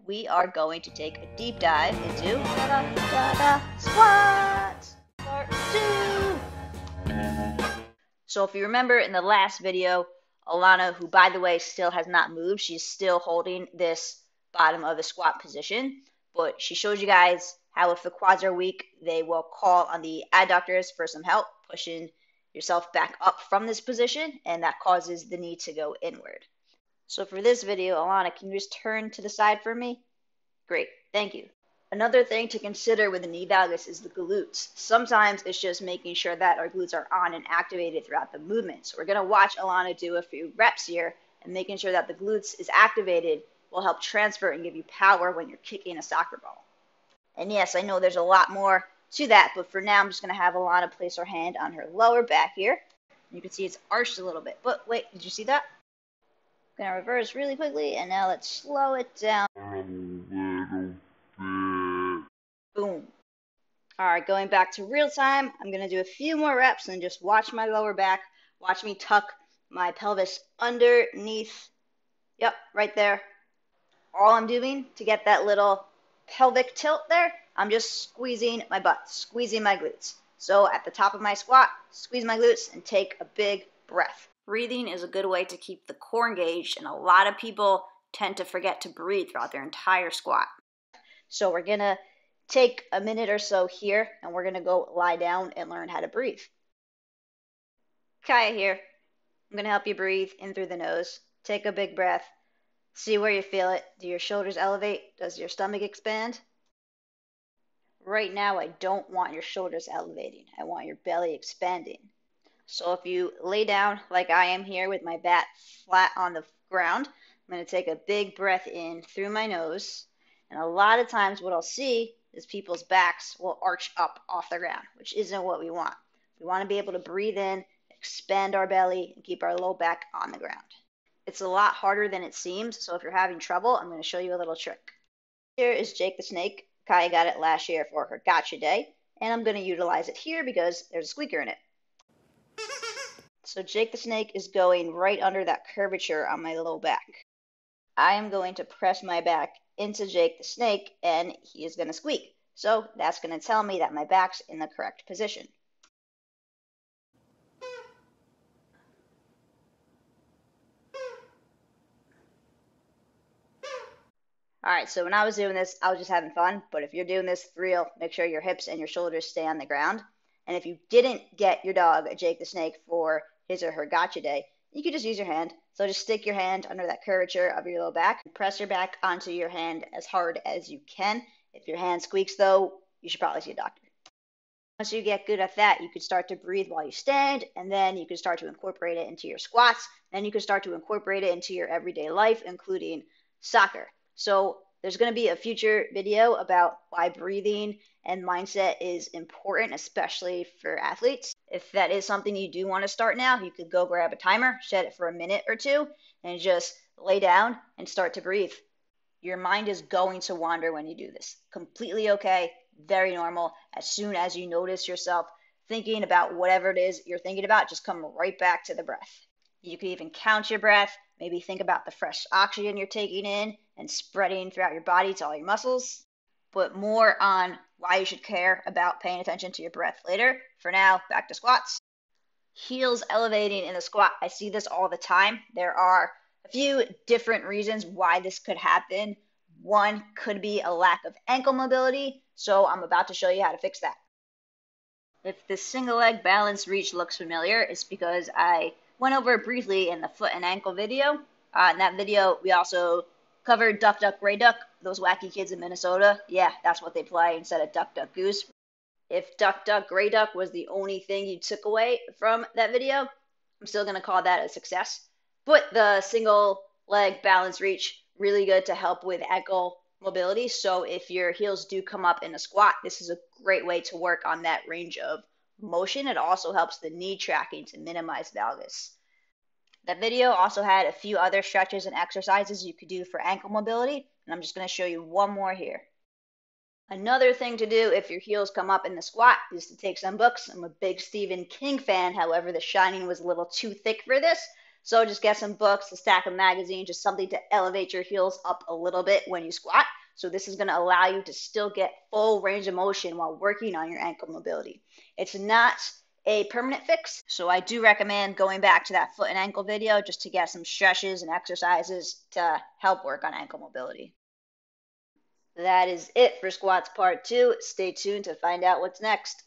we are going to take a deep dive into squats part 2. So if you remember in the last video, Alana, who by the way still has not moved, she's still holding this bottom of the squat position, but she showed you guys how if the quads are weak, they will call on the adductors for some help, pushing yourself back up from this position, and that causes the knee to go inward. So for this video, Alana, can you just turn to the side for me? Great, thank you. Another thing to consider with the knee valgus is the glutes. Sometimes it's just making sure that our glutes are on and activated throughout the movement. So we're going to watch Alana do a few reps here, and making sure that the glutes is activated will help transfer and give you power when you're kicking a soccer ball. And yes, I know there's a lot more to that, but for now I'm just going to have Alana place her hand on her lower back here. You can see it's arched a little bit, but wait, did you see that? I'm going to reverse really quickly, and now let's slow it down. Boom. Alright, going back to real time, I'm going to do a few more reps and just watch my lower back. Watch me tuck my pelvis underneath. Yep, right there. All I'm doing to get that little pelvic tilt there, I'm just squeezing my butt, squeezing my glutes. So at the top of my squat, squeeze my glutes and take a big breath. Breathing is a good way to keep the core engaged, and a lot of people tend to forget to breathe throughout their entire squat. So we're going to take a minute or so here, and we're going to go lie down and learn how to breathe. Kaya here. I'm going to help you breathe in through the nose. Take a big breath. See where you feel it. Do your shoulders elevate? Does your stomach expand? Right now, I don't want your shoulders elevating. I want your belly expanding. So if you lay down like I am here with my back flat on the ground, I'm going to take a big breath in through my nose. And a lot of times what I'll see is people's backs will arch up off the ground, which isn't what we want. We want to be able to breathe in, expand our belly, and keep our low back on the ground. It's a lot harder than it seems, so if you're having trouble, I'm going to show you a little trick. Here is Jake the Snake. Kaya got it last year for her gotcha day, and I'm going to utilize it here because there's a squeaker in it. So Jake the Snake is going right under that curvature on my low back. I am going to press my back into Jake the Snake, and he is going to squeak. So that's going to tell me that my back's in the correct position. Alright, so when I was doing this, I was just having fun, but if you're doing this for real, make sure your hips and your shoulders stay on the ground. And if you didn't get your dog, Jake the Snake, for his or her gotcha day, you could just use your hand. So just stick your hand under that curvature of your low back, and press your back onto your hand as hard as you can. If your hand squeaks though, you should probably see a doctor. Once you get good at that, you could start to breathe while you stand, and then you can start to incorporate it into your squats, and you can start to incorporate it into your everyday life, including soccer. So there's going to be a future video about why breathing and mindset is important, especially for athletes. If that is something you do want to start now, you could go grab a timer, set it for a minute or two, and just lay down and start to breathe. Your mind is going to wander when you do this. Completely okay, very normal. As soon as you notice yourself thinking about whatever it is you're thinking about, just come right back to the breath. You can even count your breath, maybe think about the fresh oxygen you're taking in and spreading throughout your body to all your muscles. But more on why you should care about paying attention to your breath later. For now, back to squats. Heels elevating in the squat. I see this all the time. There are a few different reasons why this could happen. One could be a lack of ankle mobility, so I'm about to show you how to fix that. If the single leg balance reach looks familiar, it's because I went over it briefly in the foot and ankle video. In that video, we also covered Duck, Duck, Gray Duck. Those wacky kids in Minnesota, yeah, that's what they play instead of Duck, Duck, Goose. If Duck, Duck, Gray Duck was the only thing you took away from that video, I'm still going to call that a success. But the single leg balance reach, really good to help with ankle mobility. So if your heels do come up in a squat, this is a great way to work on that range of motion. It also helps the knee tracking to minimize valgus. That video also had a few other stretches and exercises you could do for ankle mobility, and I'm just going to show you one more here. Another thing to do if your heels come up in the squat is to take some books. I'm a big Stephen King fan, however, The Shining was a little too thick for this, So just get some books, a stack of magazines, just something to elevate your heels up a little bit when you squat. So this is going to allow you to still get full range of motion while working on your ankle mobility. It's not a permanent fix, so I do recommend going back to that foot and ankle video just to get some stretches and exercises to help work on ankle mobility. That is it for squats part 2. Stay tuned to find out what's next.